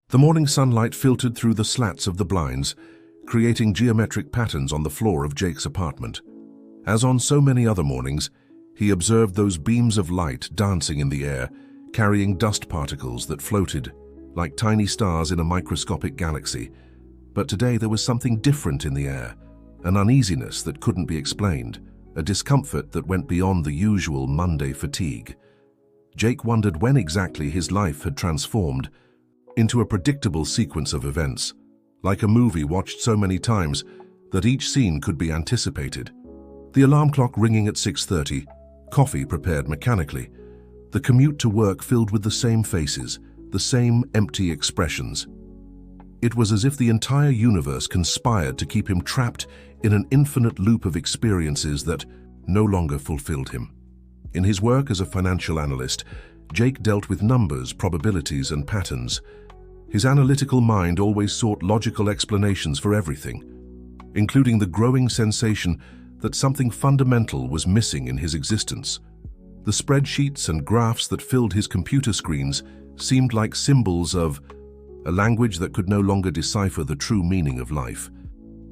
The morning sunlight filtered through the slats of the blinds, creating geometric patterns on the floor of Jake's apartment. As on so many other mornings, he observed those beams of light dancing in the air, carrying dust particles that floated like tiny stars in a microscopic galaxy. But today there was something different in the air, an uneasiness that couldn't be explained, a discomfort that went beyond the usual Monday fatigue. Jake wondered when exactly his life had transformed into a predictable sequence of events, like a movie watched so many times that each scene could be anticipated. The alarm clock ringing at 6:30, coffee prepared mechanically, the commute to work filled with the same faces, the same empty expressions. It was as if the entire universe conspired to keep him trapped in an infinite loop of experiences that no longer fulfilled him. In his work as a financial analyst, Jake dealt with numbers, probabilities, and patterns. His analytical mind always sought logical explanations for everything, including the growing sensation that something fundamental was missing in his existence. The spreadsheets and graphs that filled his computer screens seemed like symbols of a language that could no longer decipher the true meaning of life.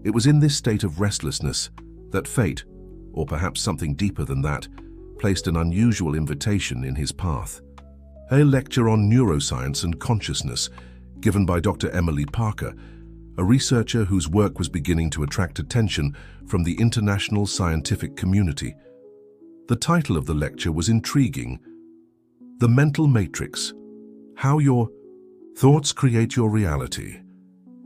It was in this state of restlessness that fate, or perhaps something deeper than that, placed an unusual invitation in his path. A lecture on neuroscience and consciousness given by Dr. Emily Parker, a researcher whose work was beginning to attract attention from the international scientific community. The title of the lecture was intriguing: The Mental Matrix: How Your Thoughts Create Your Reality.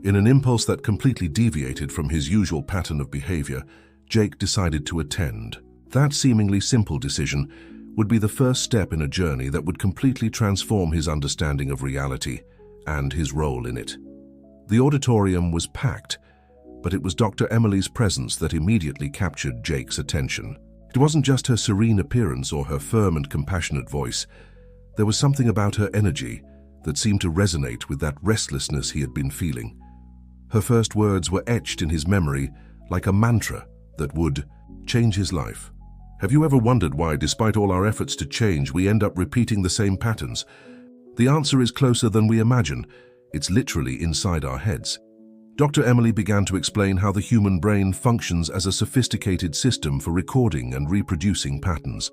In an impulse that completely deviated from his usual pattern of behavior, Jake decided to attend. That seemingly simple decision would be the first step in a journey that would completely transform his understanding of reality and his role in it. The auditorium was packed, but it was Dr. Emily's presence that immediately captured Jake's attention. It wasn't just her serene appearance or her firm and compassionate voice. There was something about her energy that seemed to resonate with that restlessness he had been feeling. Her first words were etched in his memory like a mantra that would change his life. Have you ever wondered why, despite all our efforts to change, we end up repeating the same patterns? The answer is closer than we imagine. It's literally inside our heads. Dr. Emily began to explain how the human brain functions as a sophisticated system for recording and reproducing patterns.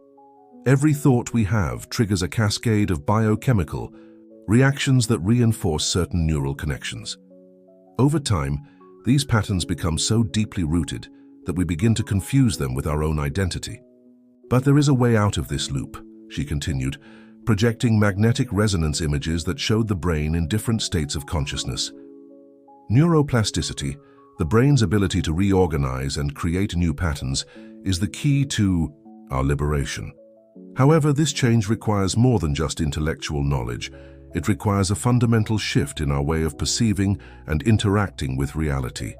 Every thought we have triggers a cascade of biochemical reactions that reinforce certain neural connections. Over time, these patterns become so deeply rooted that we begin to confuse them with our own identity. But there is a way out of this loop, she continued, projecting magnetic resonance images that showed the brain in different states of consciousness. Neuroplasticity, the brain's ability to reorganize and create new patterns, is the key to our liberation. However, this change requires more than just intellectual knowledge. It requires a fundamental shift in our way of perceiving and interacting with reality.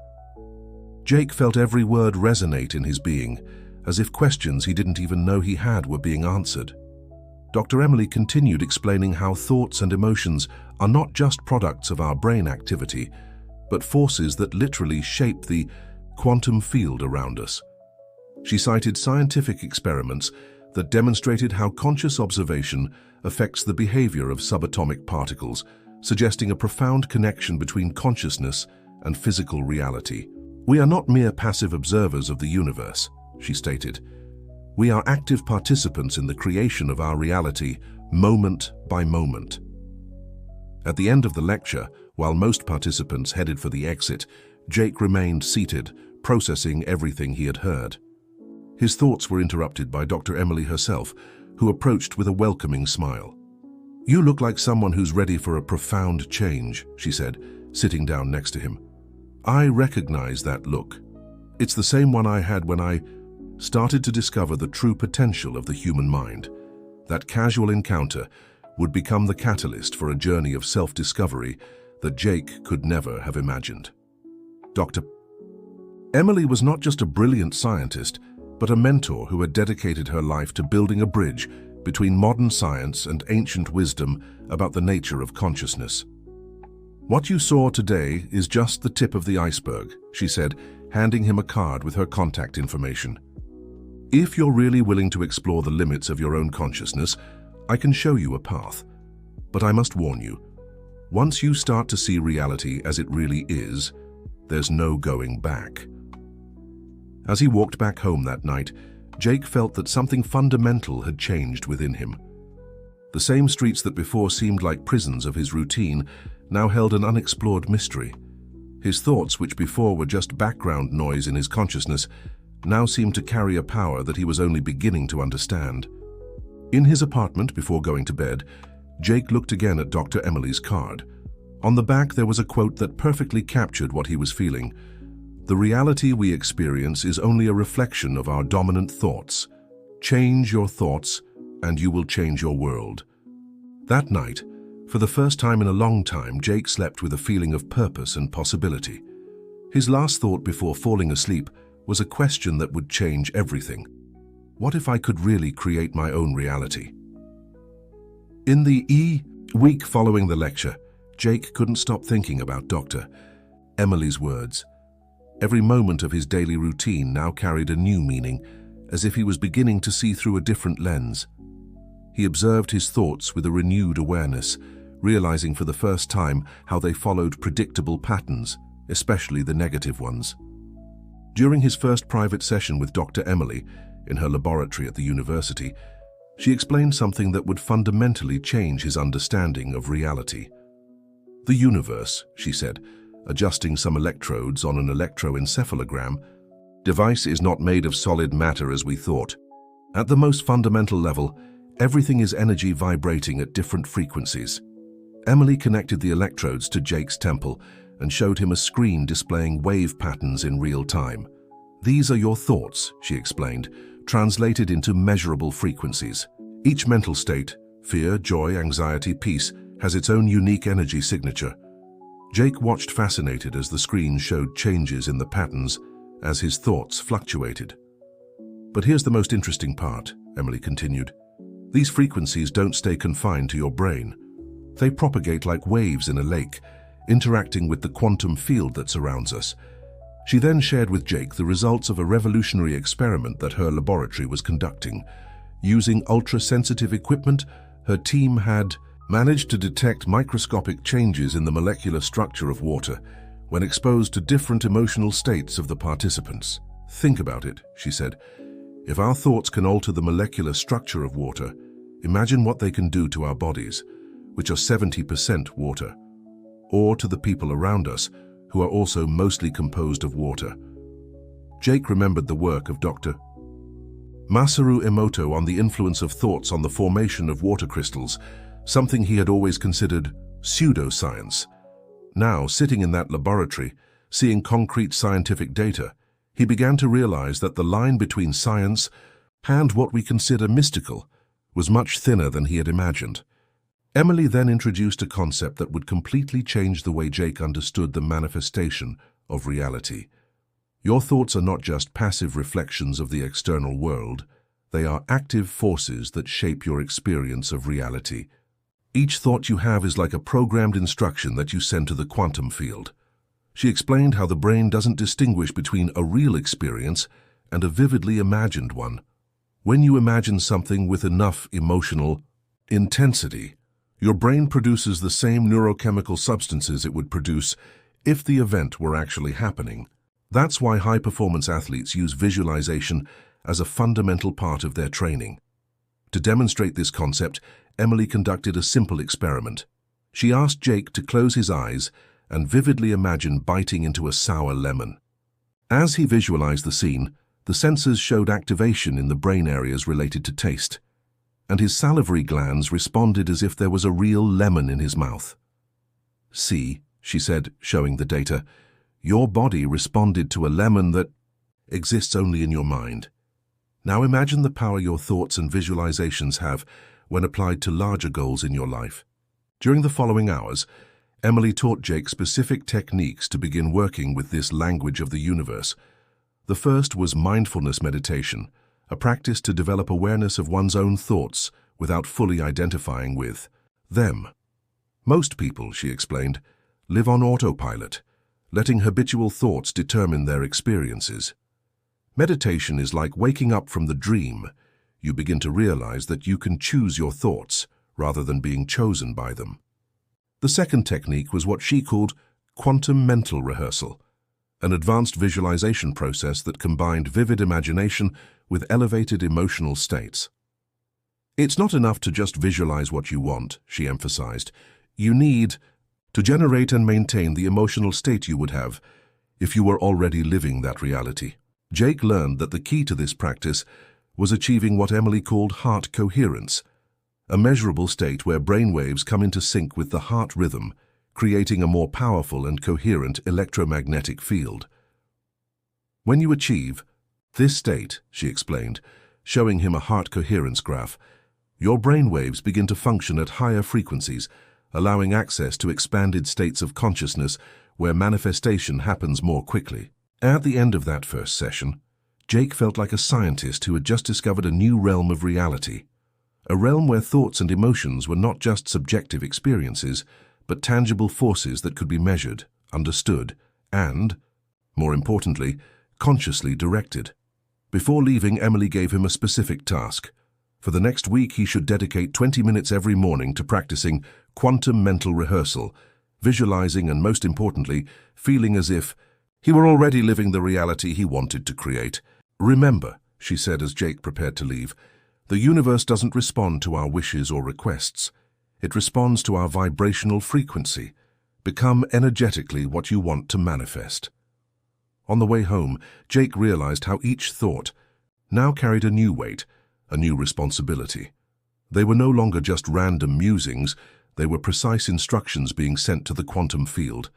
Jake felt every word resonate in his being, as if questions he didn't even know he had were being answered. Dr. Emily continued explaining how thoughts and emotions are not just products of our brain activity, but forces that literally shape the quantum field around us. She cited scientific experiments that demonstrated how conscious observation affects the behavior of subatomic particles, suggesting a profound connection between consciousness and physical reality. We are not mere passive observers of the universe, she stated. We are active participants in the creation of our reality, moment by moment. At the end of the lecture, while most participants headed for the exit, Jake remained seated, processing everything he had heard. His thoughts were interrupted by Dr. Emily herself, who approached with a welcoming smile. "You look like someone who's ready for a profound change," she said, sitting down next to him. "I recognize that look. It's the same one I had when I started to discover the true potential of the human mind. That casual encounter would become the catalyst for a journey of self-discovery that Jake could never have imagined." Dr. Emily was not just a brilliant scientist, but a mentor who had dedicated her life to building a bridge between modern science and ancient wisdom about the nature of consciousness. "What you saw today is just the tip of the iceberg," she said, handing him a card with her contact information. "If you're really willing to explore the limits of your own consciousness, I can show you a path. But I must warn you, Once you start to see reality as it really is, there's no going back. As he walked back home that night, Jake felt that something fundamental had changed within him. The same streets that before seemed like prisons of his routine now held an unexplored mystery. His thoughts, which before were just background noise in his consciousness, now seemed to carry a power that he was only beginning to understand. In his apartment before going to bed, Jake looked again at Dr. Emily's card. On the back there was a quote that perfectly captured what he was feeling. "The reality we experience is only a reflection of our dominant thoughts. Change your thoughts, and you will change your world." That night, for the first time in a long time, Jake slept with a feeling of purpose and possibility. His last thought before falling asleep was a question that would change everything. What if I could really create my own reality? In the week following the lecture, Jake couldn't stop thinking about Dr. Emily's words. Every moment of his daily routine now carried a new meaning, as if he was beginning to see through a different lens. He observed his thoughts with a renewed awareness, realizing for the first time how they followed predictable patterns, especially the negative ones. During his first private session with Dr. Emily, in her laboratory at the university, she explained something that would fundamentally change his understanding of reality. "The universe," she said, adjusting some electrodes on an electroencephalogram, "device is not made of solid matter as we thought. At the most fundamental level, everything is energy vibrating at different frequencies." Emily connected the electrodes to Jake's temple and showed him a screen displaying wave patterns in real time. "These are your thoughts," she explained, translated into measurable frequencies. Each mental state, fear, joy, anxiety, peace, has its own unique energy signature. Jake watched fascinated as the screen showed changes in the patterns as his thoughts fluctuated. "But here's the most interesting part," Emily continued. "These frequencies don't stay confined to your brain. They propagate like waves in a lake, interacting with the quantum field that surrounds us." She then shared with Jake the results of a revolutionary experiment that her laboratory was conducting. Using ultra-sensitive equipment, her team had managed to detect microscopic changes in the molecular structure of water when exposed to different emotional states of the participants. "Think about it," she said. "If our thoughts can alter the molecular structure of water, imagine what they can do to our bodies, which are 70% water, or to the people around us, who are also mostly composed of water." Jake remembered the work of Dr. Masaru Emoto on the influence of thoughts on the formation of water crystals, something he had always considered pseudoscience. Now, sitting in that laboratory, seeing concrete scientific data, he began to realize that the line between science and what we consider mystical was much thinner than he had imagined. Emily then introduced a concept that would completely change the way Jake understood the manifestation of reality. Your thoughts are not just passive reflections of the external world, they are active forces that shape your experience of reality. Each thought you have is like a programmed instruction that you send to the quantum field. She explained how the brain doesn't distinguish between a real experience and a vividly imagined one. When you imagine something with enough emotional intensity, your brain produces the same neurochemical substances it would produce if the event were actually happening. That's why high-performance athletes use visualization as a fundamental part of their training. To demonstrate this concept, Emily conducted a simple experiment. She asked Jake to close his eyes and vividly imagine biting into a sour lemon. As he visualized the scene, the sensors showed activation in the brain areas related to taste, and his salivary glands responded as if there was a real lemon in his mouth. "See," she said, showing the data, "your body responded to a lemon that exists only in your mind. Now imagine the power your thoughts and visualizations have when applied to larger goals in your life." During the following hours, Emily taught Jake specific techniques to begin working with this language of the universe. The first was mindfulness meditation, a practice to develop awareness of one's own thoughts without fully identifying with them. Most people, she explained, live on autopilot, letting habitual thoughts determine their experiences. Meditation is like waking up from the dream. You begin to realize that you can choose your thoughts rather than being chosen by them. The second technique was what she called quantum mental rehearsal, an advanced visualization process that combined vivid imagination with elevated emotional states. It's not enough to just visualize what you want, she emphasized. You need to generate and maintain the emotional state you would have if you were already living that reality. Jake learned that the key to this practice was achieving what Emily called heart coherence, a measurable state where brainwaves come into sync with the heart rhythm, creating a more powerful and coherent electromagnetic field. When you achieve this state, she explained, showing him a heart coherence graph, your brainwaves begin to function at higher frequencies, allowing access to expanded states of consciousness where manifestation happens more quickly. At the end of that first session, Jake felt like a scientist who had just discovered a new realm of reality, a realm where thoughts and emotions were not just subjective experiences, but tangible forces that could be measured, understood, and, more importantly, consciously directed. Before leaving, Emily gave him a specific task. For the next week, he should dedicate 20 minutes every morning to practicing quantum mental rehearsal, visualizing and, most importantly, feeling as if he were already living the reality he wanted to create. Remember, she said as Jake prepared to leave, the universe doesn't respond to our wishes or requests. It responds to our vibrational frequency. Become energetically what you want to manifest. On the way home, Jake realized how each thought now carried a new weight, a new responsibility. They were no longer just random musings, they were precise instructions being sent to the quantum field.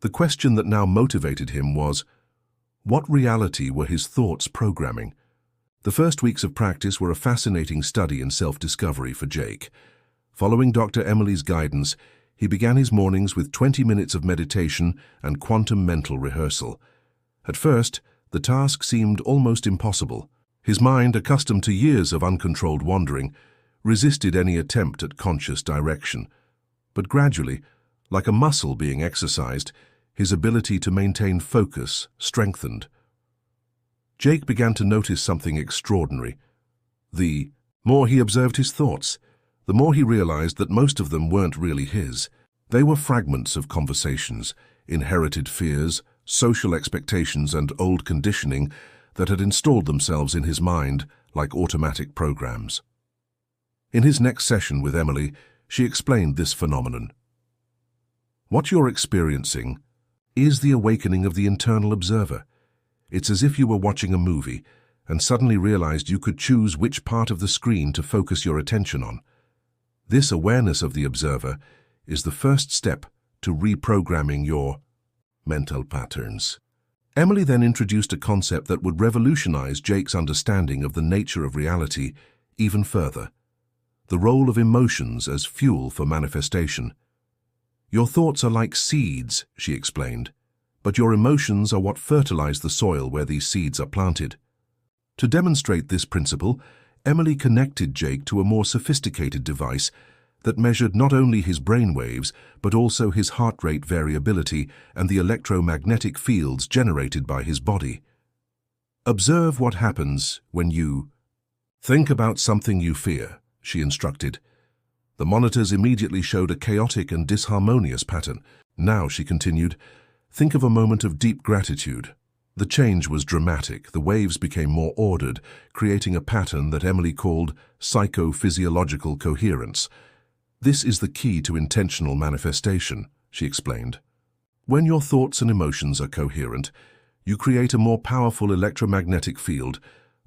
The question that now motivated him was, what reality were his thoughts programming? The first weeks of practice were a fascinating study in self-discovery for Jake. Following Dr. Emily's guidance, he began his mornings with 20 minutes of meditation and quantum mental rehearsal. At first, the task seemed almost impossible. His mind, accustomed to years of uncontrolled wandering, resisted any attempt at conscious direction. But gradually, like a muscle being exercised, his ability to maintain focus strengthened. Jake began to notice something extraordinary. The more he observed his thoughts, the more he realized that most of them weren't really his. They were fragments of conversations, inherited fears, social expectations, and old conditioning that had installed themselves in his mind like automatic programs. In his next session with Emily, she explained this phenomenon. What you're experiencing is the awakening of the internal observer. It's as if you were watching a movie and suddenly realized you could choose which part of the screen to focus your attention on. This awareness of the observer is the first step to reprogramming your mental patterns. Emily then introduced a concept that would revolutionize Jake's understanding of the nature of reality even further: the role of emotions as fuel for manifestation. Your thoughts are like seeds, she explained, but your emotions are what fertilize the soil where these seeds are planted. To demonstrate this principle, Emily connected Jake to a more sophisticated device that measured not only his brainwaves, but also his heart rate variability and the electromagnetic fields generated by his body. Observe what happens when you think about something you fear, she instructed. The monitors immediately showed a chaotic and disharmonious pattern. Now, she continued, think of a moment of deep gratitude. The change was dramatic. The waves became more ordered, creating a pattern that Emily called psychophysiological coherence. This is the key to intentional manifestation, she explained. When your thoughts and emotions are coherent, you create a more powerful electromagnetic field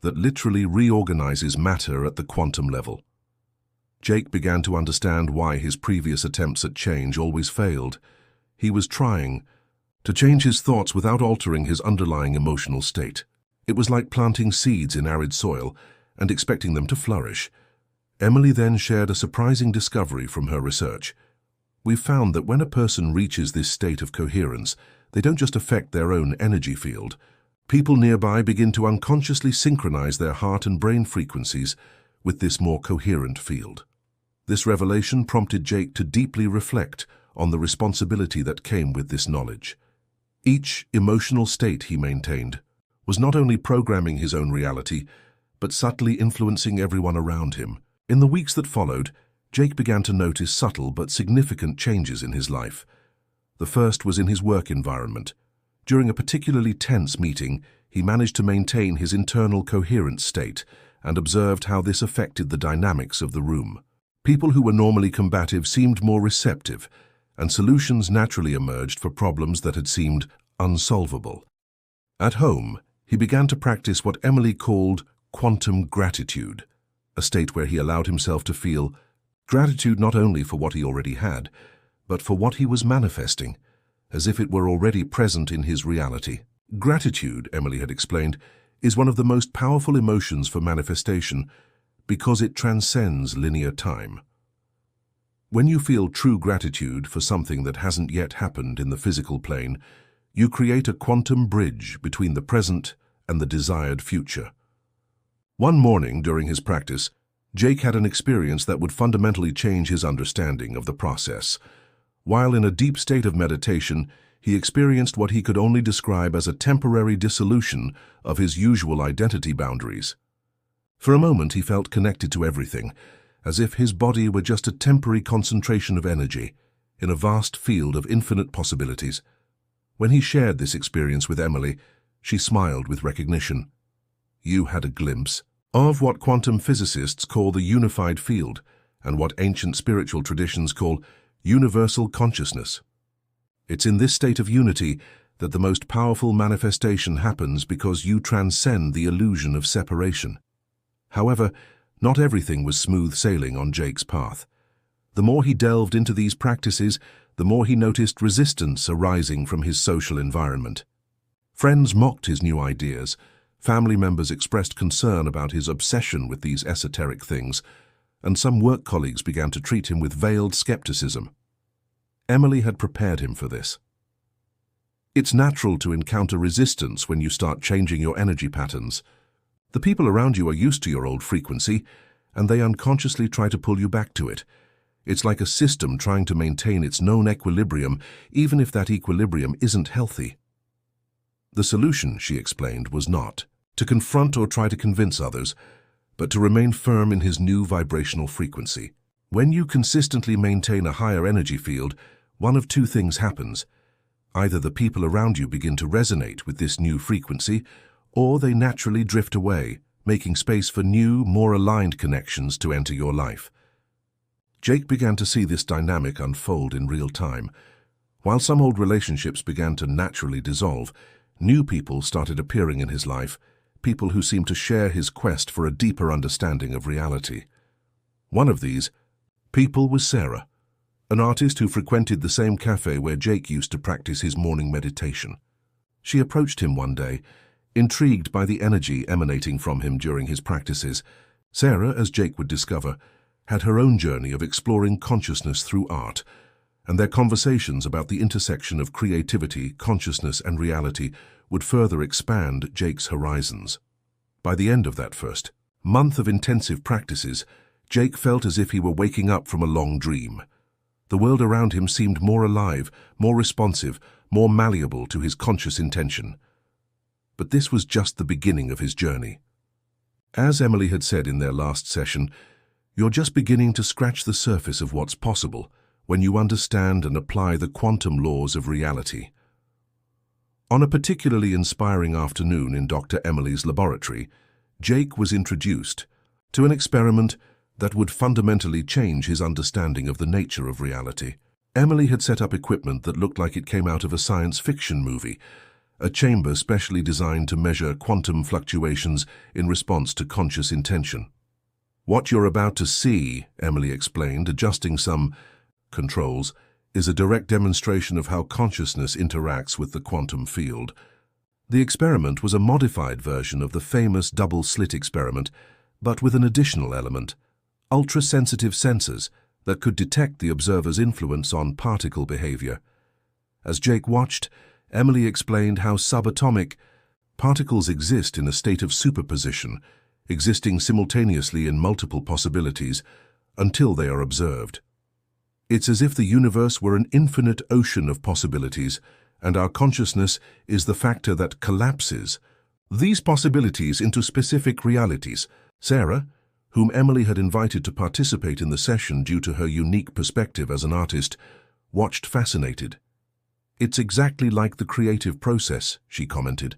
that literally reorganizes matter at the quantum level. Jake began to understand why his previous attempts at change always failed. He was trying to change his thoughts without altering his underlying emotional state. It was like planting seeds in arid soil and expecting them to flourish. Emily then shared a surprising discovery from her research. We've found that when a person reaches this state of coherence, they don't just affect their own energy field. People nearby begin to unconsciously synchronize their heart and brain frequencies with this more coherent field. This revelation prompted Jake to deeply reflect on the responsibility that came with this knowledge. Each emotional state, he maintained, was not only programming his own reality, but subtly influencing everyone around him. In the weeks that followed, Jake began to notice subtle but significant changes in his life. The first was in his work environment. During a particularly tense meeting, he managed to maintain his internal coherent state and observed how this affected the dynamics of the room. People who were normally combative seemed more receptive, and solutions naturally emerged for problems that had seemed unsolvable. At home, he began to practice what Emily called quantum gratitude, a state where he allowed himself to feel gratitude not only for what he already had, but for what he was manifesting, as if it were already present in his reality. Gratitude, Emily had explained, is one of the most powerful emotions for manifestation because it transcends linear time. When you feel true gratitude for something that hasn't yet happened in the physical plane, you create a quantum bridge between the present and the desired future. One morning during his practice, Jake had an experience that would fundamentally change his understanding of the process. While in a deep state of meditation, he experienced what he could only describe as a temporary dissolution of his usual identity boundaries. For a moment he felt connected to everything, as if his body were just a temporary concentration of energy in a vast field of infinite possibilities. When he shared this experience with Emily, she smiled with recognition. You had a glimpse of what quantum physicists call the unified field and what ancient spiritual traditions call universal consciousness. It's in this state of unity that the most powerful manifestation happens because you transcend the illusion of separation. However, not everything was smooth sailing on Jake's path. The more he delved into these practices, the more he noticed resistance arising from his social environment. Friends mocked his new ideas. Family members expressed concern about his obsession with these esoteric things, and some work colleagues began to treat him with veiled skepticism. Emily had prepared him for this. It's natural to encounter resistance when you start changing your energy patterns. The people around you are used to your old frequency, and they unconsciously try to pull you back to it. It's like a system trying to maintain its known equilibrium, even if that equilibrium isn't healthy. The solution, she explained, was not to confront or try to convince others, but to remain firm in his new vibrational frequency. When you consistently maintain a higher energy field, one of two things happens. Either the people around you begin to resonate with this new frequency, or they naturally drift away, making space for new, more aligned connections to enter your life. Jake began to see this dynamic unfold in real time. While some old relationships began to naturally dissolve, new people started appearing in his life, people who seemed to share his quest for a deeper understanding of reality. One of these people was Sarah, an artist who frequented the same cafe where Jake used to practice his morning meditation. She approached him one day, intrigued by the energy emanating from him during his practices. Sarah, as Jake would discover, had her own journey of exploring consciousness through art, and their conversations about the intersection of creativity, consciousness, and reality would further expand Jake's horizons. By the end of that first month of intensive practices, Jake felt as if he were waking up from a long dream. The world around him seemed more alive, more responsive, more malleable to his conscious intention. But this was just the beginning of his journey. As Emily had said in their last session, you're just beginning to scratch the surface of what's possible when you understand and apply the quantum laws of reality. On a particularly inspiring afternoon in Dr. Emily's laboratory, Jake was introduced to an experiment that would fundamentally change his understanding of the nature of reality. Emily had set up equipment that looked like it came out of a science fiction movie, a chamber specially designed to measure quantum fluctuations in response to conscious intention. What you're about to see, Emily explained, adjusting some controls, is a direct demonstration of how consciousness interacts with the quantum field. The experiment was a modified version of the famous double-slit experiment, but with an additional element: ultra-sensitive sensors that could detect the observer's influence on particle behavior. As Jake watched, Emily explained how subatomic particles exist in a state of superposition, existing simultaneously in multiple possibilities until they are observed. It's as if the universe were an infinite ocean of possibilities, and our consciousness is the factor that collapses these possibilities into specific realities. Sarah, whom Emily had invited to participate in the session due to her unique perspective as an artist, watched fascinated. "It's exactly like the creative process," she commented.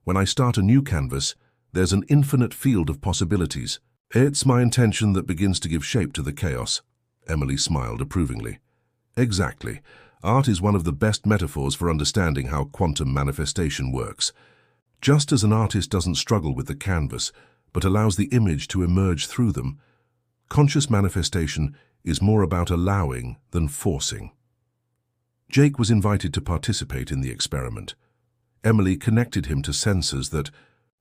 "When I start a new canvas, there's an infinite field of possibilities. It's my intention that begins to give shape to the chaos." Emily smiled approvingly. "Exactly. Art is one of the best metaphors for understanding how quantum manifestation works. Just as an artist doesn't struggle with the canvas, but allows the image to emerge through them, conscious manifestation is more about allowing than forcing." Jake was invited to participate in the experiment. Emily connected him to sensors that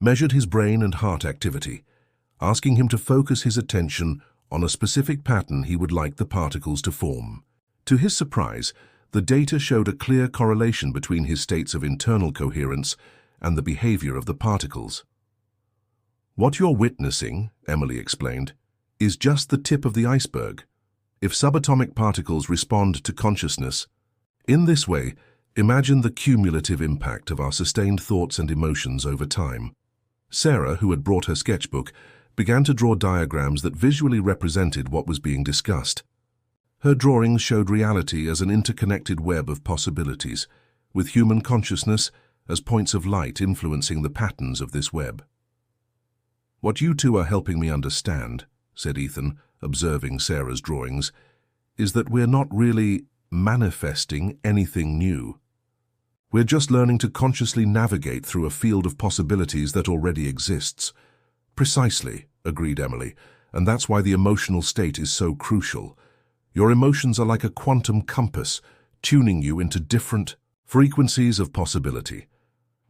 measured his brain and heart activity, asking him to focus his attention on a specific pattern he would like the particles to form. To his surprise, the data showed a clear correlation between his states of internal coherence and the behavior of the particles. "What you're witnessing," Emily explained, "is just the tip of the iceberg. If subatomic particles respond to consciousness in this way, imagine the cumulative impact of our sustained thoughts and emotions over time." Sarah, who had brought her sketchbook, began to draw diagrams that visually represented what was being discussed. Her drawings showed reality as an interconnected web of possibilities, with human consciousness as points of light influencing the patterns of this web. "What you two are helping me understand," said Ethan, observing Sarah's drawings, "is that we're not really manifesting anything new. We're just learning to consciously navigate through a field of possibilities that already exists." "Precisely," agreed Emily, "and that's why the emotional state is so crucial. Your emotions are like a quantum compass, tuning you into different frequencies of possibility."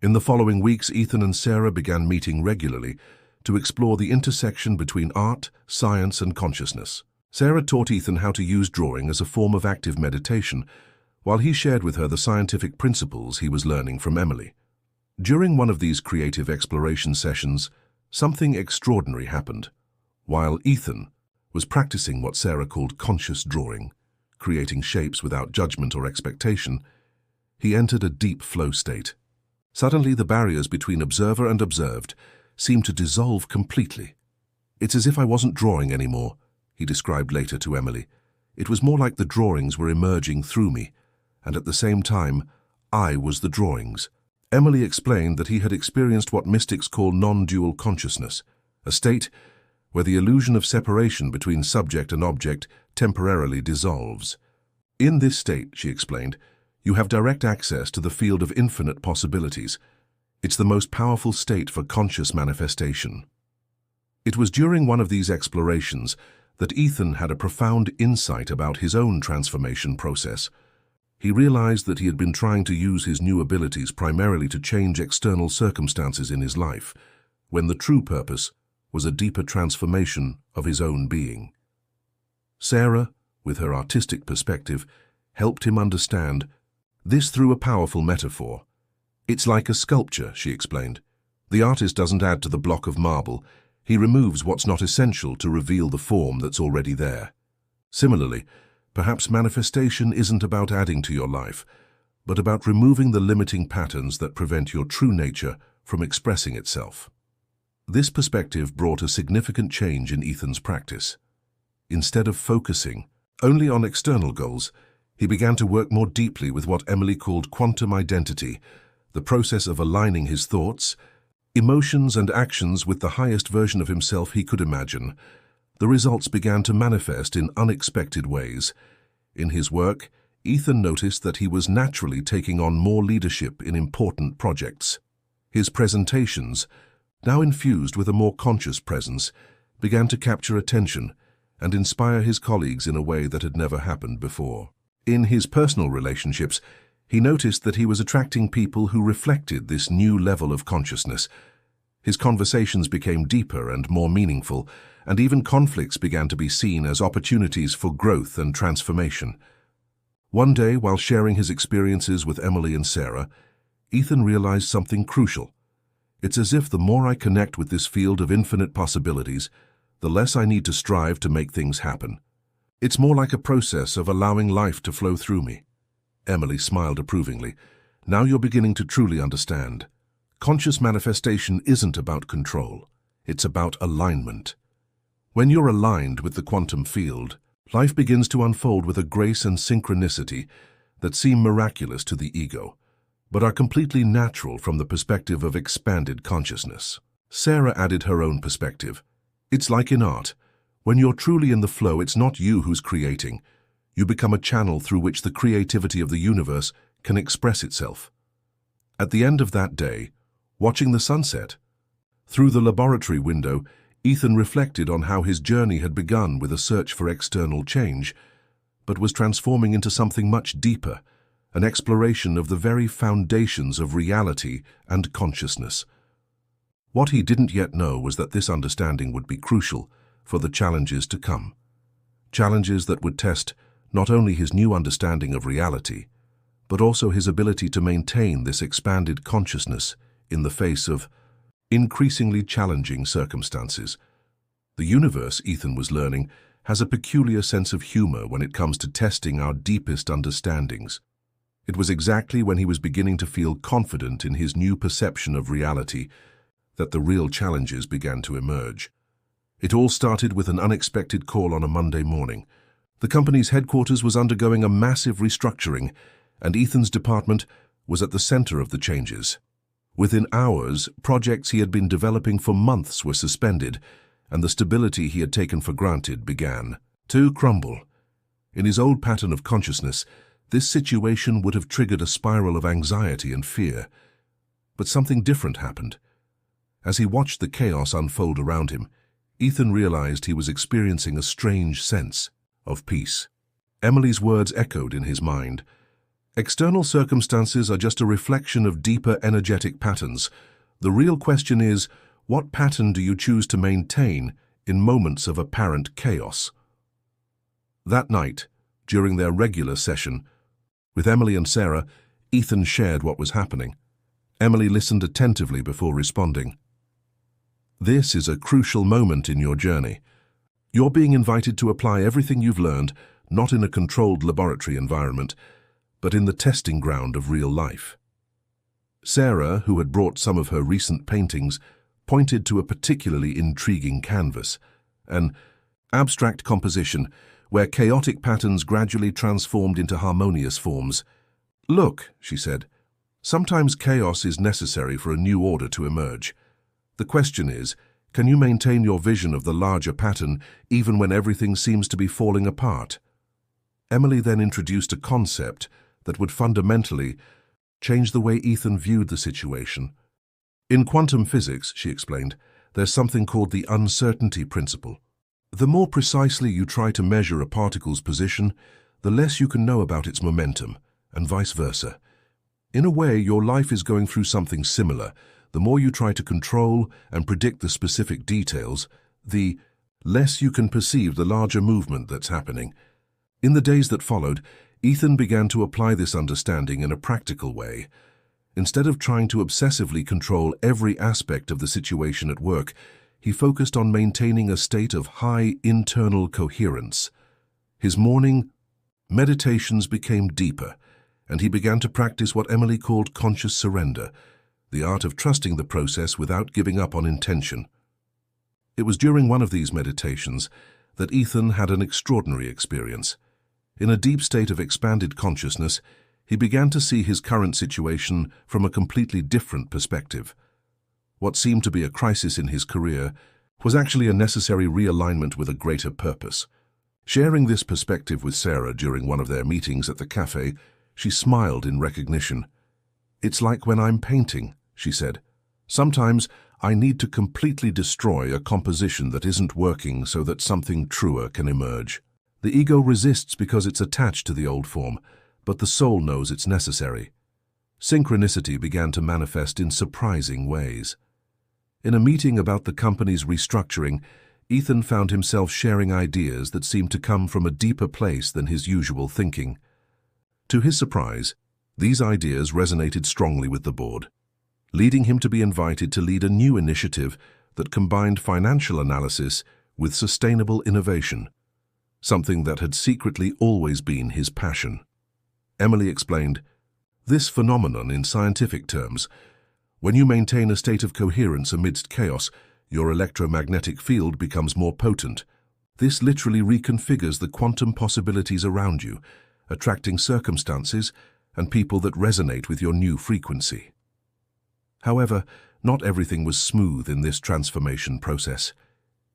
In the following weeks, Ethan and Sarah began meeting regularly to explore the intersection between art, science, and consciousness. Sarah taught Ethan how to use drawing as a form of active meditation, while he shared with her the scientific principles he was learning from Emily. During one of these creative exploration sessions, something extraordinary happened. While Ethan was practicing what Sarah called conscious drawing, creating shapes without judgment or expectation, he entered a deep flow state. Suddenly, the barriers between observer and observed seemed to dissolve completely. "It's as if I wasn't drawing anymore," he described later to Emily. "It was more like the drawings were emerging through me, and at the same time, I was the drawings." Emily explained that he had experienced what mystics call non-dual consciousness, a state where the illusion of separation between subject and object temporarily dissolves. "In this state," she explained, "you have direct access to the field of infinite possibilities. It's the most powerful state for conscious manifestation." It was during one of these explorations that Ethan had a profound insight about his own transformation process. He realized that he had been trying to use his new abilities primarily to change external circumstances in his life, when the true purpose was a deeper transformation of his own being. Sarah, with her artistic perspective, helped him understand this through a powerful metaphor. "It's like a sculpture," she explained. "The artist doesn't add to the block of marble. He removes what's not essential to reveal the form that's already there." Similarly, perhaps manifestation isn't about adding to your life, but about removing the limiting patterns that prevent your true nature from expressing itself. This perspective brought a significant change in Ethan's practice. Instead of focusing only on external goals, he began to work more deeply with what Emily called quantum identity, the process of aligning his thoughts, emotions, and actions with the highest version of himself he could imagine. The results began to manifest in unexpected ways. In his work, Ethan noticed that he was naturally taking on more leadership in important projects. His presentations, now infused with a more conscious presence, began to capture attention and inspire his colleagues in a way that had never happened before. In his personal relationships, he noticed that he was attracting people who reflected this new level of consciousness. His conversations became deeper and more meaningful, and even conflicts began to be seen as opportunities for growth and transformation. One day, while sharing his experiences with Emily and Sarah, Ethan realized something crucial. "It's as if the more I connect with this field of infinite possibilities, the less I need to strive to make things happen. It's more like a process of allowing life to flow through me." Emily smiled approvingly. "Now you're beginning to truly understand. Conscious manifestation isn't about control. It's about alignment. When you're aligned with the quantum field, life begins to unfold with a grace and synchronicity that seem miraculous to the ego, but are completely natural from the perspective of expanded consciousness. Sarah added her own perspective. It's like in art. When you're truly in the flow, it's not you who's creating. You become a channel through which the creativity of the universe can express itself. At the end of that day, watching the sunset, through the laboratory window, Ethan reflected on how his journey had begun with a search for external change, but was transforming into something much deeper, an exploration of the very foundations of reality and consciousness. What he didn't yet know was that this understanding would be crucial for the challenges to come. Challenges that would test not only his new understanding of reality, but also his ability to maintain this expanded consciousness in the face of increasingly challenging circumstances. The universe, Ethan was learning, has a peculiar sense of humor when it comes to testing our deepest understandings. It was exactly when he was beginning to feel confident in his new perception of reality that the real challenges began to emerge. It all started with an unexpected call on a Monday morning. The company's headquarters was undergoing a massive restructuring, and Ethan's department was at the center of the changes. Within hours, projects he had been developing for months were suspended, and the stability he had taken for granted began to crumble. In his old pattern of consciousness, this situation would have triggered a spiral of anxiety and fear. But something different happened. As he watched the chaos unfold around him, Ethan realized he was experiencing a strange sense of peace. Emily's words echoed in his mind. External circumstances are just a reflection of deeper energetic patterns. The real question is, what pattern do you choose to maintain in moments of apparent chaos? That night, during their regular session, with Emily and Sarah, Ethan shared what was happening. Emily listened attentively before responding. This is a crucial moment in your journey. You're being invited to apply everything you've learned, not in a controlled laboratory environment, but in the testing ground of real life. Sarah, who had brought some of her recent paintings, pointed to a particularly intriguing canvas, an abstract composition where chaotic patterns gradually transformed into harmonious forms. "Look," she said, "sometimes chaos is necessary for a new order to emerge. The question is, can you maintain your vision of the larger pattern even when everything seems to be falling apart?" Emily then introduced a concept that would fundamentally change the way Ethan viewed the situation. In quantum physics, she explained, there's something called the uncertainty principle. The more precisely you try to measure a particle's position, the less you can know about its momentum, and vice versa. In a way, your life is going through something similar. The more you try to control and predict the specific details, the less you can perceive the larger movement that's happening. In the days that followed, Ethan began to apply this understanding in a practical way. Instead of trying to obsessively control every aspect of the situation at work, he focused on maintaining a state of high internal coherence. His morning meditations became deeper, and he began to practice what Emily called conscious surrender, the art of trusting the process without giving up on intention. It was during one of these meditations that Ethan had an extraordinary experience. In a deep state of expanded consciousness, he began to see his current situation from a completely different perspective. What seemed to be a crisis in his career was actually a necessary realignment with a greater purpose. Sharing this perspective with Sarah during one of their meetings at the cafe, she smiled in recognition. "It's like when I'm painting," she said. "Sometimes I need to completely destroy a composition that isn't working so that something truer can emerge. The ego resists because it's attached to the old form, but the soul knows it's necessary." Synchronicity began to manifest in surprising ways. In a meeting about the company's restructuring, Ethan found himself sharing ideas that seemed to come from a deeper place than his usual thinking. To his surprise, these ideas resonated strongly with the board, leading him to be invited to lead a new initiative that combined financial analysis with sustainable innovation, something that had secretly always been his passion. Emily explained, "This phenomenon in scientific terms, when you maintain a state of coherence amidst chaos, your electromagnetic field becomes more potent. This literally reconfigures the quantum possibilities around you, attracting circumstances and people that resonate with your new frequency. However, not everything was smooth in this transformation process.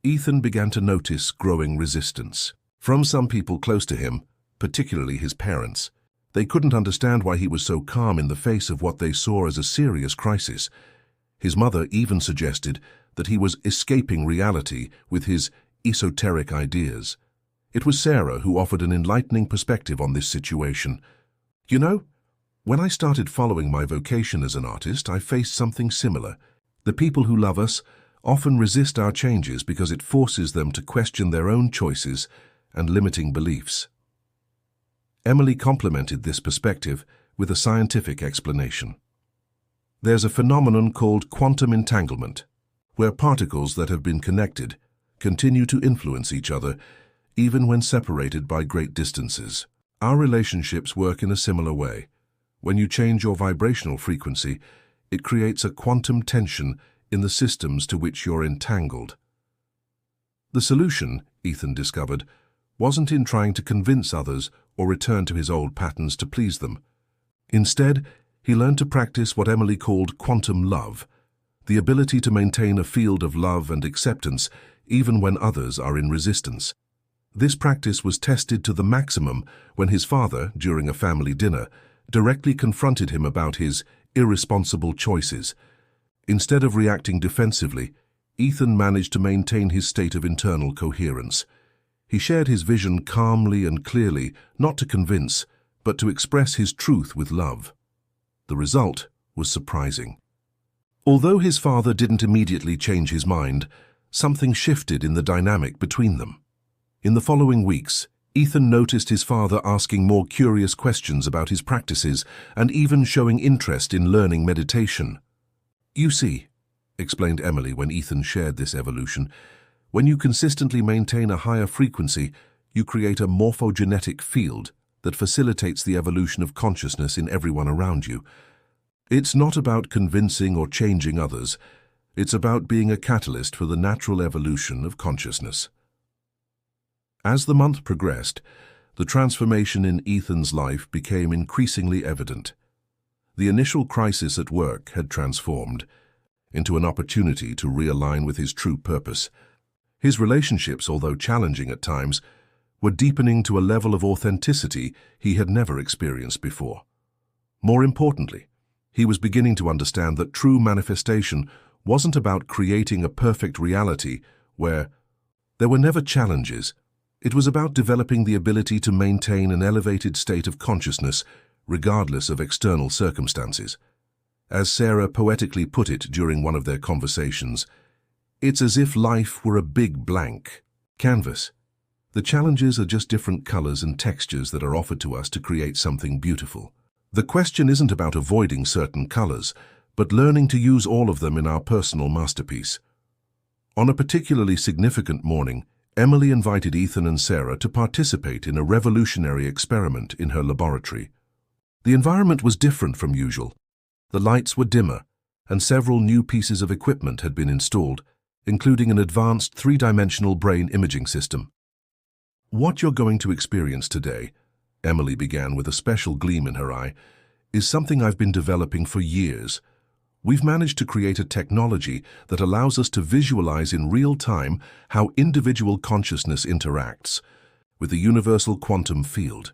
Ethan began to notice growing resistance from some people close to him, particularly his parents. They couldn't understand why he was so calm in the face of what they saw as a serious crisis. His mother even suggested that he was escaping reality with his esoteric ideas. It was Sarah who offered an enlightening perspective on this situation. "You know, when I started following my vocation as an artist, I faced something similar. The people who love us often resist our changes because it forces them to question their own choices and limiting beliefs." Emily complemented this perspective with a scientific explanation. There's a phenomenon called quantum entanglement, where particles that have been connected continue to influence each other even when separated by great distances. Our relationships work in a similar way. When you change your vibrational frequency, it creates a quantum tension in the systems to which you're entangled. The solution, Ethan discovered, wasn't in trying to convince others or return to his old patterns to please them. Instead, he learned to practice what Emily called quantum love, the ability to maintain a field of love and acceptance even when others are in resistance. This practice was tested to the maximum when his father, during a family dinner, directly confronted him about his irresponsible choices. Instead of reacting defensively, Ethan managed to maintain his state of internal coherence. He shared his vision calmly and clearly, not to convince, but to express his truth with love. The result was surprising. Although his father didn't immediately change his mind, something shifted in the dynamic between them. In the following weeks, Ethan noticed his father asking more curious questions about his practices and even showing interest in learning meditation. "You see," explained Emily when Ethan shared this evolution, "when you consistently maintain a higher frequency, you create a morphogenetic field that facilitates the evolution of consciousness in everyone around you. It's not about convincing or changing others. It's about being a catalyst for the natural evolution of consciousness." As the month progressed, the transformation in Ethan's life became increasingly evident. The initial crisis at work had transformed into an opportunity to realign with his true purpose. His relationships, although challenging at times, were deepening to a level of authenticity he had never experienced before. More importantly, he was beginning to understand that true manifestation wasn't about creating a perfect reality where there were never challenges. It was about developing the ability to maintain an elevated state of consciousness regardless of external circumstances. As Sarah poetically put it during one of their conversations, "It's as if life were a big blank canvas. The challenges are just different colors and textures that are offered to us to create something beautiful. The question isn't about avoiding certain colors, but learning to use all of them in our personal masterpiece." On a particularly significant morning, Emily invited Ethan and Sarah to participate in a revolutionary experiment in her laboratory. The environment was different from usual. The lights were dimmer, and several new pieces of equipment had been installed, including an advanced three-dimensional brain imaging system. "What you're going to experience today," Emily began with a special gleam in her eye, "is something I've been developing for years. We've managed to create a technology that allows us to visualize in real time how individual consciousness interacts with the universal quantum field.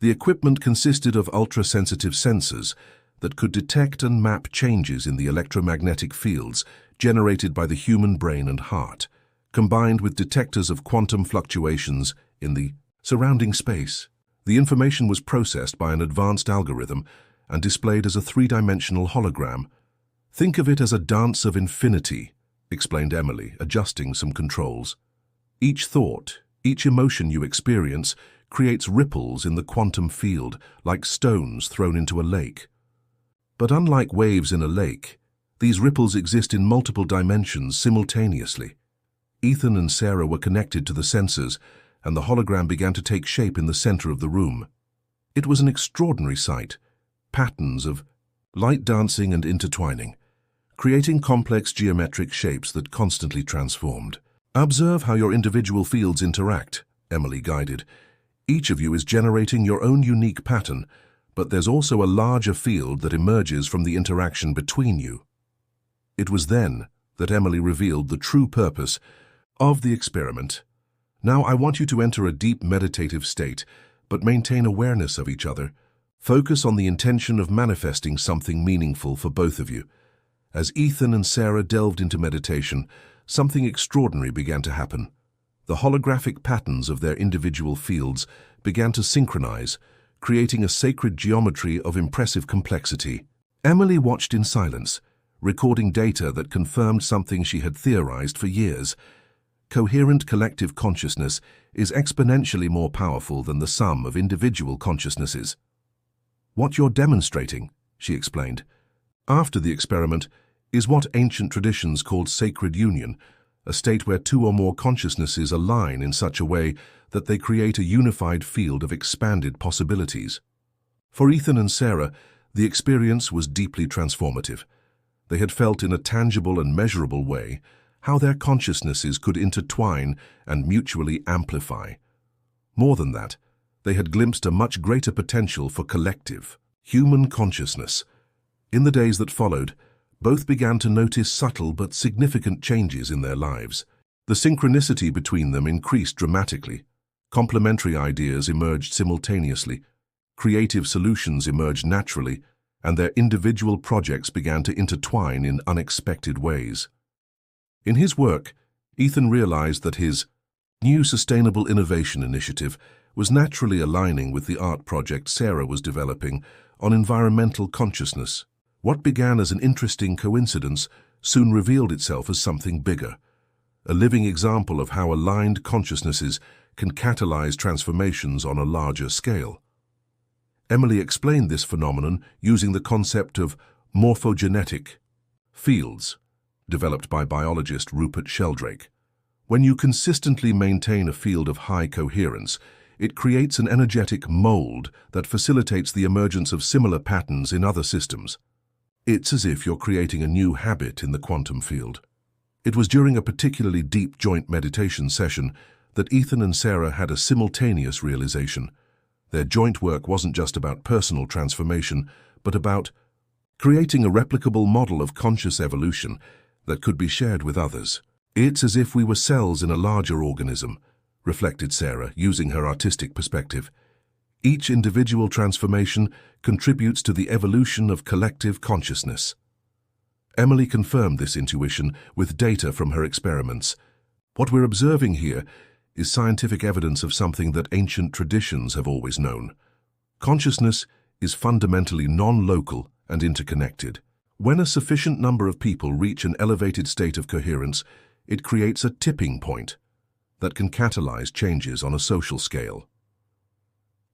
The equipment consisted of ultra-sensitive sensors that could detect and map changes in the electromagnetic fields generated by the human brain and heart, combined with detectors of quantum fluctuations in the surrounding space. The information was processed by an advanced algorithm and displayed as a three-dimensional hologram. Think of it as a dance of infinity," explained Emily, adjusting some controls. "Each thought, each emotion you experience creates ripples in the quantum field, like stones thrown into a lake. But unlike waves in a lake, these ripples exist in multiple dimensions simultaneously." Ethan and Sarah were connected to the sensors, and the hologram began to take shape in the center of the room. It was an extraordinary sight, patterns of light dancing and intertwining, creating complex geometric shapes that constantly transformed. Observe how your individual fields interact, Emily guided. Each of you is generating your own unique pattern, but there's also a larger field that emerges from the interaction between you. It was then that Emily revealed the true purpose of the experiment. Now I want you to enter a deep meditative state, but maintain awareness of each other. Focus on the intention of manifesting something meaningful for both of you. As Ethan and Sarah delved into meditation, something extraordinary began to happen. The holographic patterns of their individual fields began to synchronize, creating a sacred geometry of impressive complexity. Emily watched in silence, recording data that confirmed something she had theorized for years. Coherent collective consciousness is exponentially more powerful than the sum of individual consciousnesses. What you're demonstrating, she explained, after the experiment, is what ancient traditions called sacred union, a state where two or more consciousnesses align in such a way that they create a unified field of expanded possibilities. For Ethan and Sarah, the experience was deeply transformative. They had felt in a tangible and measurable way how their consciousnesses could intertwine and mutually amplify. More than that, they had glimpsed a much greater potential for collective, human consciousness. In the days that followed, both began to notice subtle but significant changes in their lives. The synchronicity between them increased dramatically. Complementary ideas emerged simultaneously. Creative solutions emerged naturally, and their individual projects began to intertwine in unexpected ways. In his work, Ethan realized that his new sustainable innovation initiative was naturally aligning with the art project Sarah was developing on environmental consciousness. What began as an interesting coincidence soon revealed itself as something bigger, a living example of how aligned consciousnesses can catalyze transformations on a larger scale. Emily explained this phenomenon using the concept of morphogenetic fields, developed by biologist Rupert Sheldrake. When you consistently maintain a field of high coherence, it creates an energetic mold that facilitates the emergence of similar patterns in other systems. It's as if you're creating a new habit in the quantum field. It was during a particularly deep joint meditation session that Ethan and Sarah had a simultaneous realization. Their joint work wasn't just about personal transformation, but about creating a replicable model of conscious evolution that could be shared with others. It's as if we were cells in a larger organism, reflected Sarah, using her artistic perspective. Each individual transformation contributes to the evolution of collective consciousness. Emily confirmed this intuition with data from her experiments. What we're observing here is scientific evidence of something that ancient traditions have always known. Consciousness is fundamentally non-local and interconnected. When a sufficient number of people reach an elevated state of coherence, it creates a tipping point that can catalyze changes on a social scale.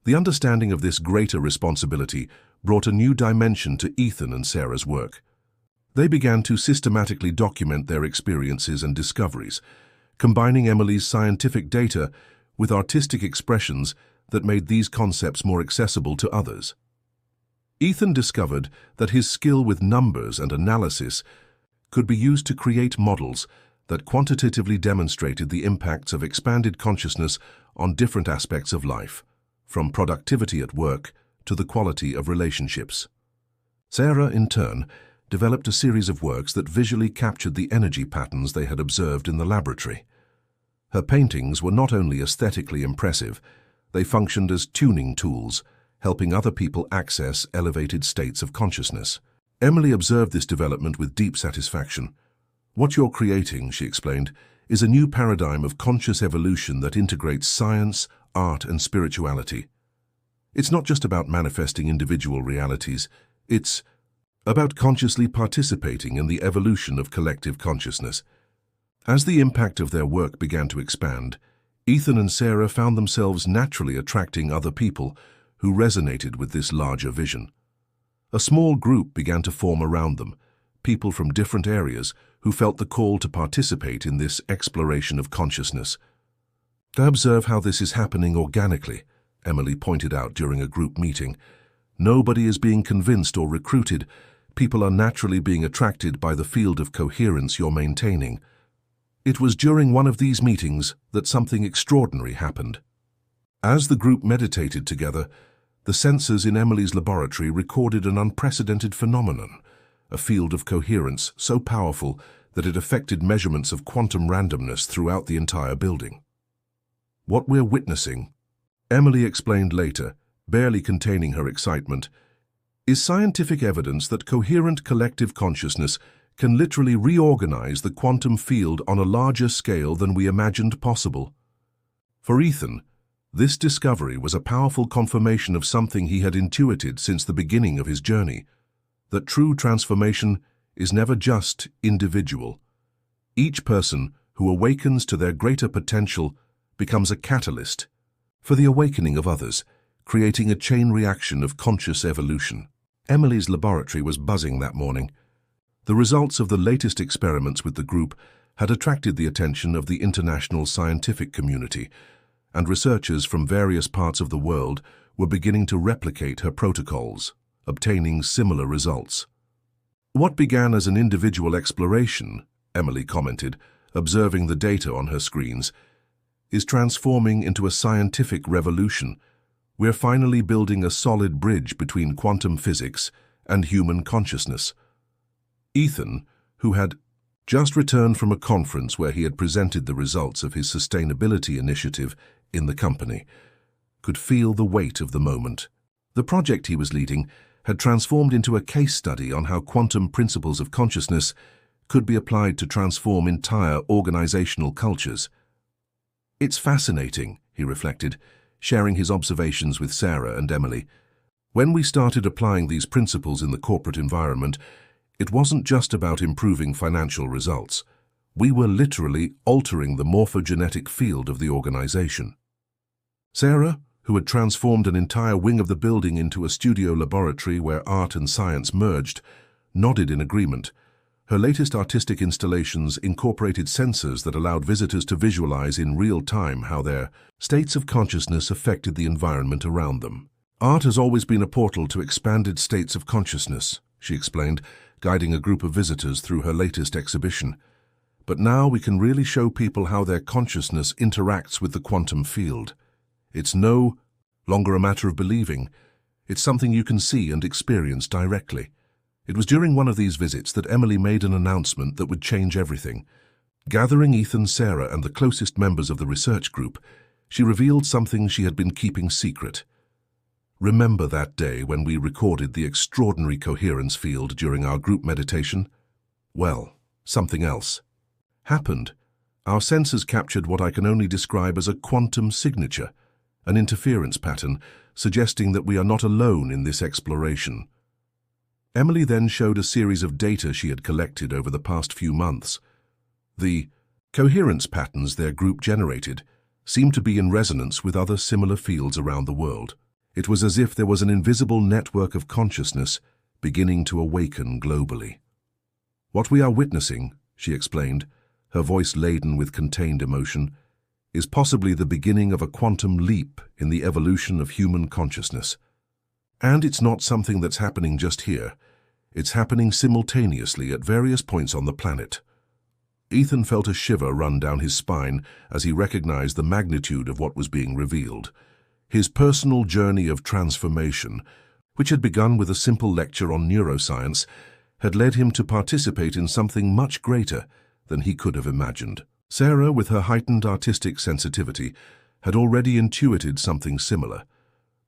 The understanding of this greater responsibility brought a new dimension to Ethan and Sarah's work. They began to systematically document their experiences and discoveries, combining Emily's scientific data with artistic expressions that made these concepts more accessible to others. Ethan discovered that his skill with numbers and analysis could be used to create models that quantitatively demonstrated the impacts of expanded consciousness on different aspects of life, from productivity at work to the quality of relationships. Sarah, in turn, developed a series of works that visually captured the energy patterns they had observed in the laboratory. Her paintings were not only aesthetically impressive, they functioned as tuning tools, helping other people access elevated states of consciousness. Emily observed this development with deep satisfaction. What you're creating, she explained, is a new paradigm of conscious evolution that integrates science, art, and spirituality. It's not just about manifesting individual realities, it's about consciously participating in the evolution of collective consciousness. As the impact of their work began to expand, Ethan and Sarah found themselves naturally attracting other people who resonated with this larger vision. A small group began to form around them, people from different areas who felt the call to participate in this exploration of consciousness. To observe how this is happening organically, Emily pointed out during a group meeting. Nobody is being convinced or recruited, People are naturally being attracted by the field of coherence you're maintaining. It was during one of these meetings that something extraordinary happened. As the group meditated together, the sensors in Emily's laboratory recorded an unprecedented phenomenon, a field of coherence so powerful that it affected measurements of quantum randomness throughout the entire building. What we're witnessing, Emily explained later, barely containing her excitement, is scientific evidence that coherent collective consciousness can literally reorganize the quantum field on a larger scale than we imagined possible. For Ethan, this discovery was a powerful confirmation of something he had intuited since the beginning of his journey, that true transformation is never just individual. Each person who awakens to their greater potential becomes a catalyst for the awakening of others, creating a chain reaction of conscious evolution. Emily's laboratory was buzzing that morning. The results of the latest experiments with the group had attracted the attention of the international scientific community, and researchers from various parts of the world were beginning to replicate her protocols, obtaining similar results. What began as an individual exploration, Emily commented, observing the data on her screens, is transforming into a scientific revolution. We're finally building a solid bridge between quantum physics and human consciousness. Ethan, who had just returned from a conference where he had presented the results of his sustainability initiative in the company, could feel the weight of the moment. The project he was leading had transformed into a case study on how quantum principles of consciousness could be applied to transform entire organizational cultures. It's fascinating, he reflected, sharing his observations with Sarah and Emily. When we started applying these principles in the corporate environment, it wasn't just about improving financial results. We were literally altering the morphogenetic field of the organization. Sarah, who had transformed an entire wing of the building into a studio laboratory where art and science merged, nodded in agreement. Her latest artistic installations incorporated sensors that allowed visitors to visualize in real time how their states of consciousness affected the environment around them. Art has always been a portal to expanded states of consciousness, she explained, guiding a group of visitors through her latest exhibition. But now we can really show people how their consciousness interacts with the quantum field. It's no longer a matter of believing. It's something you can see and experience directly. It was during one of these visits that Emily made an announcement that would change everything. Gathering Ethan, Sarah, and the closest members of the research group, she revealed something she had been keeping secret. Remember that day when we recorded the extraordinary coherence field during our group meditation? Well, something else happened. Our sensors captured what I can only describe as a quantum signature, an interference pattern suggesting that we are not alone in this exploration. Emily then showed a series of data she had collected over the past few months. The coherence patterns their group generated seemed to be in resonance with other similar fields around the world. It was as if there was an invisible network of consciousness beginning to awaken globally. What we are witnessing, she explained, her voice laden with contained emotion, is possibly the beginning of a quantum leap in the evolution of human consciousness. And it's not something that's happening just here. It's happening simultaneously at various points on the planet. Ethan felt a shiver run down his spine as he recognized the magnitude of what was being revealed. His personal journey of transformation, which had begun with a simple lecture on neuroscience, had led him to participate in something much greater than he could have imagined. Sarah, with her heightened artistic sensitivity, had already intuited something similar.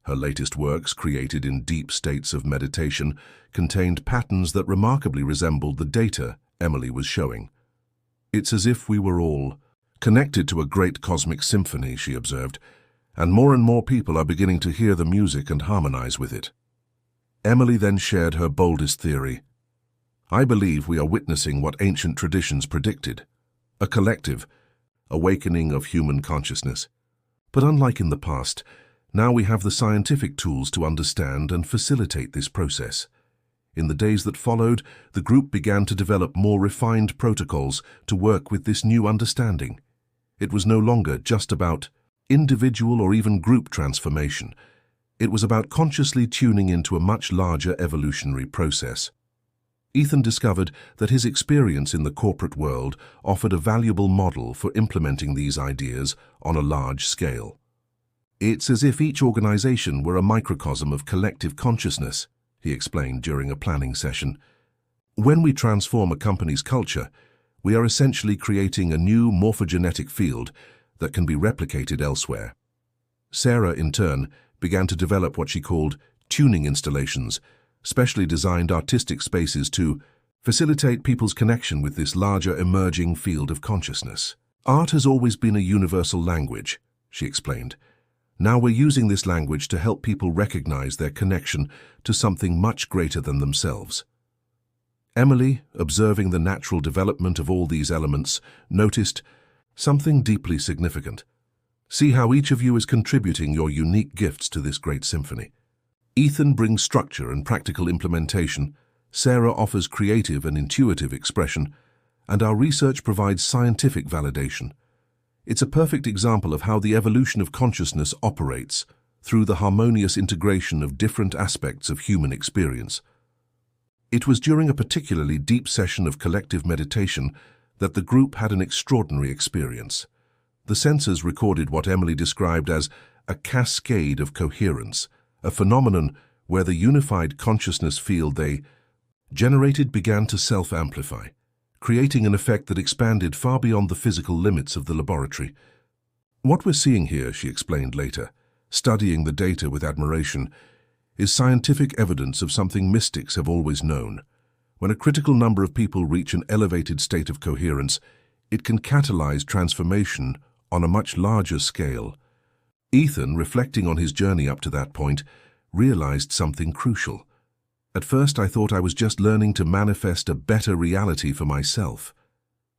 Her latest works, created in deep states of meditation, contained patterns that remarkably resembled the data Emily was showing. It's as if we were all connected to a great cosmic symphony, she observed, and more people are beginning to hear the music and harmonize with it. Emily then shared her boldest theory. I believe we are witnessing what ancient traditions predicted, a collective awakening of human consciousness. But unlike in the past, now we have the scientific tools to understand and facilitate this process. In the days that followed, the group began to develop more refined protocols to work with this new understanding. It was no longer just about individual or even group transformation. It was about consciously tuning into a much larger evolutionary process. Ethan discovered that his experience in the corporate world offered a valuable model for implementing these ideas on a large scale. "It's as if each organization were a microcosm of collective consciousness," he explained during a planning session. "When we transform a company's culture, we are essentially creating a new morphogenetic field that can be replicated elsewhere." Sarah, in turn, began to develop what she called tuning installations, specially designed artistic spaces to facilitate people's connection with this larger emerging field of consciousness. "Art has always been a universal language," she explained. "Now we're using this language to help people recognize their connection to something much greater than themselves." Emily, observing the natural development of all these elements, noticed something deeply significant. "See how each of you is contributing your unique gifts to this great symphony. Ethan brings structure and practical implementation, Sarah offers creative and intuitive expression, and our research provides scientific validation. It's a perfect example of how the evolution of consciousness operates through the harmonious integration of different aspects of human experience." It was during a particularly deep session of collective meditation that the group had an extraordinary experience. The sensors recorded what Emily described as a cascade of coherence, a phenomenon where the unified consciousness field they generated began to self-amplify, creating an effect that expanded far beyond the physical limits of the laboratory. "What we're seeing here," she explained later, studying the data with admiration, "is scientific evidence of something mystics have always known. When a critical number of people reach an elevated state of coherence, it can catalyze transformation on a much larger scale." Ethan, reflecting on his journey up to that point, realized something crucial. "At first I thought I was just learning to manifest a better reality for myself.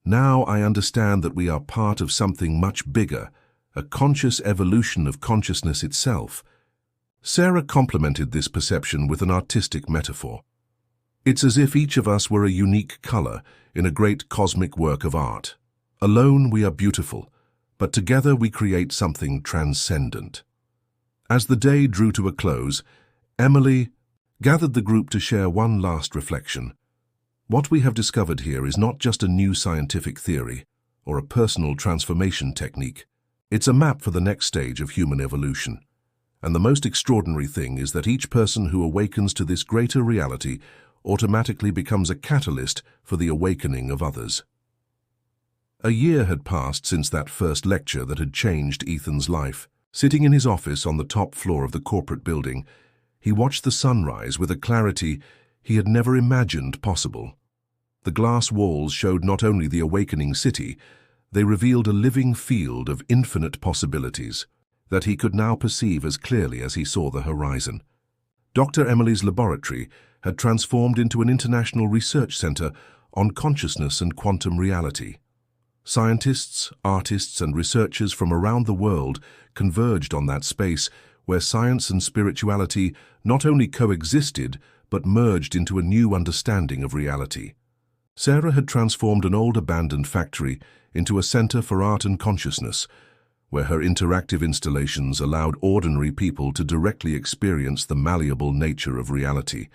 Now I understand that we are part of something much bigger, a conscious evolution of consciousness itself." Sarah complemented this perception with an artistic metaphor. "It's as if each of us were a unique color in a great cosmic work of art. Alone we are beautiful, but together we create something transcendent." As the day drew to a close, Emily gathered the group to share one last reflection. "What we have discovered here is not just a new scientific theory or a personal transformation technique. It's a map for the next stage of human evolution. And the most extraordinary thing is that each person who awakens to this greater reality automatically becomes a catalyst for the awakening of others." A year had passed since that first lecture that had changed Ethan's life. Sitting in his office on the top floor of the corporate building, he watched the sunrise with a clarity he had never imagined possible. The glass walls showed not only the awakening city, they revealed a living field of infinite possibilities that he could now perceive as clearly as he saw the horizon. Dr. Emily's laboratory had transformed into an international research center on consciousness and quantum reality. Scientists, artists, and researchers from around the world converged on that space where science and spirituality not only coexisted but merged into a new understanding of reality. Sarah had transformed an old abandoned factory into a center for art and consciousness, where her interactive installations allowed ordinary people to directly experience the malleable nature of reality.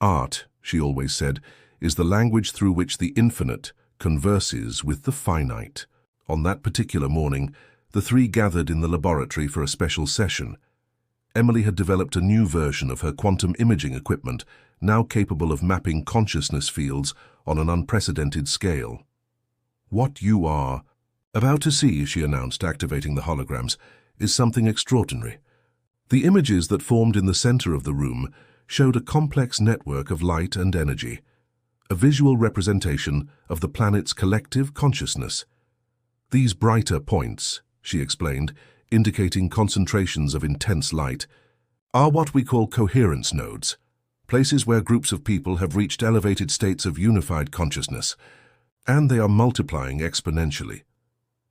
"Art," she always said, "is the language through which the infinite converses with the finite." On that particular morning, the three gathered in the laboratory for a special session. Emily had developed a new version of her quantum imaging equipment, now capable of mapping consciousness fields on an unprecedented scale. "What you are about to see," she announced, activating the holograms, "is something extraordinary." The images that formed in the center of the room showed a complex network of light and energy, a visual representation of the planet's collective consciousness. "These brighter points," she explained, indicating concentrations of intense light, "are what we call coherence nodes, places where groups of people have reached elevated states of unified consciousness, and they are multiplying exponentially."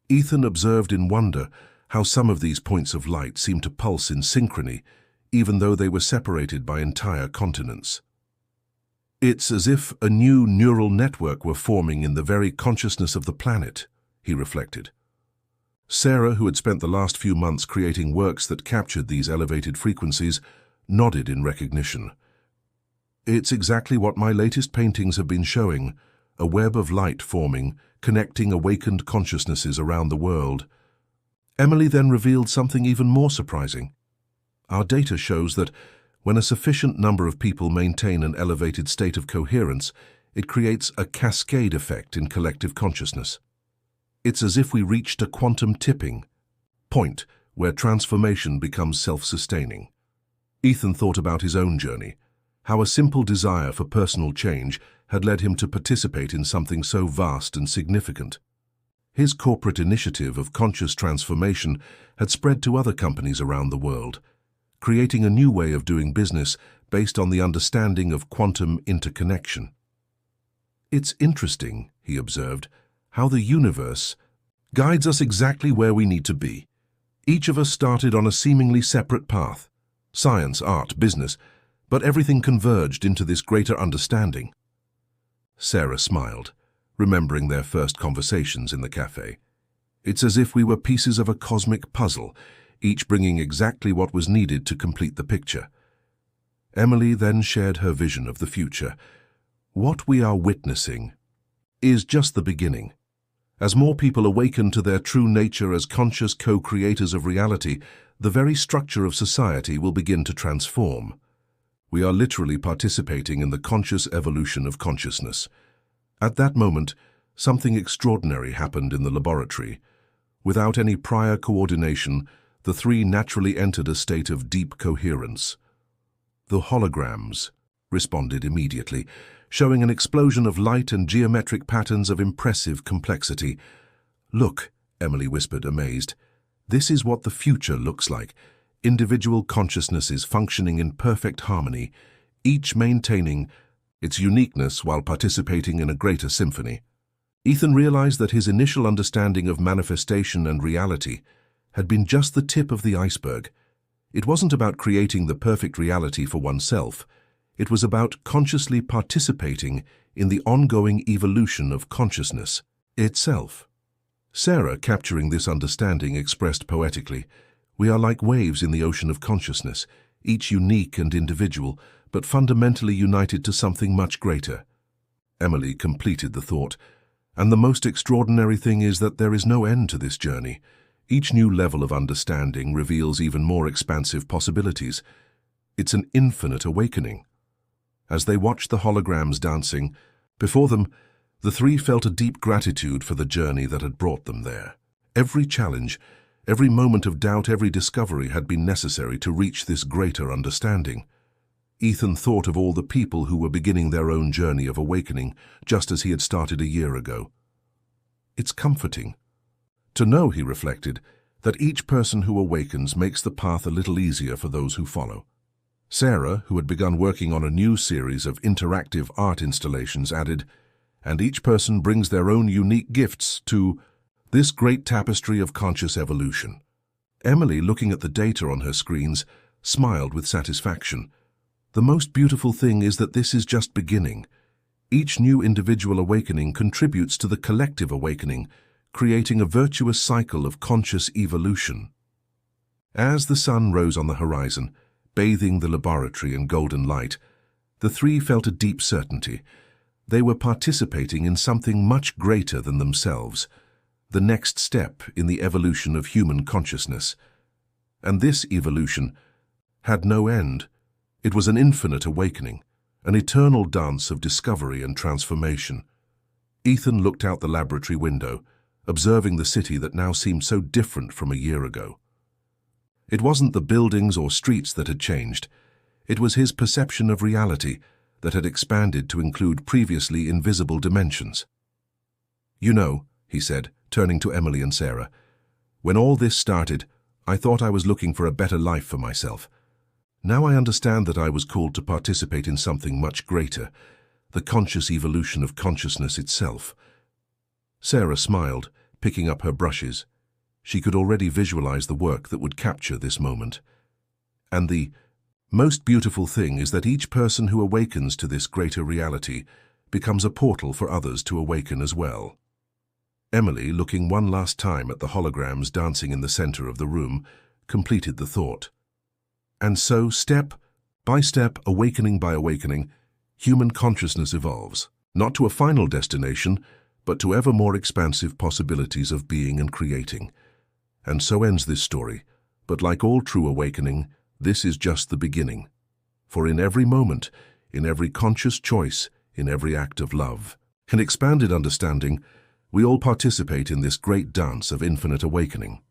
Ethan observed in wonder how some of these points of light seemed to pulse in synchrony, even though they were separated by entire continents. "It's as if a new neural network were forming in the very consciousness of the planet," he reflected. Sarah, who had spent the last few months creating works that captured these elevated frequencies, nodded in recognition. It's exactly what my latest paintings have been showing, a web of light forming, connecting awakened consciousnesses around the world. Emily then revealed something even more surprising. Our data shows that when a sufficient number of people maintain an elevated state of coherence, it creates a cascade effect in collective consciousness. It's as if we reached a quantum tipping point where transformation becomes self-sustaining. Ethan thought about his own journey, how a simple desire for personal change had led him to participate in something so vast and significant. His corporate initiative of conscious transformation had spread to other companies around the world, creating a new way of doing business based on the understanding of quantum interconnection. It's interesting, he observed, how the universe guides us exactly where we need to be. Each of us started on a seemingly separate path, science, art, business, but everything converged into this greater understanding. Sarah smiled, remembering their first conversations in the cafe. It's as if we were pieces of a cosmic puzzle, each bringing exactly what was needed to complete the picture. Emily then shared her vision of the future. What we are witnessing is just the beginning. As more people awaken to their true nature as conscious co-creators of reality, the very structure of society will begin to transform. We are literally participating in the conscious evolution of consciousness. At that moment, something extraordinary happened in the laboratory. Without any prior coordination, the three naturally entered a state of deep coherence. The holograms responded immediately, showing an explosion of light and geometric patterns of impressive complexity. "Look," Emily whispered, amazed. "This is what the future looks like. Individual consciousnesses functioning in perfect harmony, each maintaining its uniqueness while participating in a greater symphony." Ethan realized that his initial understanding of manifestation and reality had been just the tip of the iceberg. It wasn't about creating the perfect reality for oneself. It was about consciously participating in the ongoing evolution of consciousness itself. Sarah, capturing this understanding, expressed poetically, "We are like waves in the ocean of consciousness, each unique and individual, but fundamentally united to something much greater." Emily completed the thought, "And the most extraordinary thing is that there is no end to this journey. Each new level of understanding reveals even more expansive possibilities. It's an infinite awakening." As they watched the holograms dancing before them, the three felt a deep gratitude for the journey that had brought them there. Every challenge, every moment of doubt, every discovery had been necessary to reach this greater understanding. Ethan thought of all the people who were beginning their own journey of awakening, just as he had started a year ago. It's comforting to know, he reflected, that each person who awakens makes the path a little easier for those who follow. Sarah, who had begun working on a new series of interactive art installations, added, "And each person brings their own unique gifts to this great tapestry of conscious evolution." Emily, looking at the data on her screens, smiled with satisfaction. "The most beautiful thing is that this is just beginning. Each new individual awakening contributes to the collective awakening, creating a virtuous cycle of conscious evolution." As the sun rose on the horizon, bathing the laboratory in golden light, the three felt a deep certainty. They were participating in something much greater than themselves, the next step in the evolution of human consciousness. And this evolution had no end. It was an infinite awakening, an eternal dance of discovery and transformation. Ethan looked out the laboratory window, observing the city that now seemed so different from a year ago. It wasn't the buildings or streets that had changed. It was his perception of reality that had expanded to include previously invisible dimensions. "You know," he said, turning to Emily and Sarah, "when all this started, I thought I was looking for a better life for myself. Now I understand that I was called to participate in something much greater, the conscious evolution of consciousness itself." Sarah smiled, picking up her brushes. She could already visualize the work that would capture this moment. "And the most beautiful thing is that each person who awakens to this greater reality becomes a portal for others to awaken as well." Emily, looking one last time at the holograms dancing in the center of the room, completed the thought. "And so, step by step, awakening by awakening, human consciousness evolves, not to a final destination, but to ever more expansive possibilities of being and creating. And so ends this story. But like all true awakening, this is just the beginning. For in every moment, in every conscious choice, in every act of love, in expanded understanding, we all participate in this great dance of infinite awakening.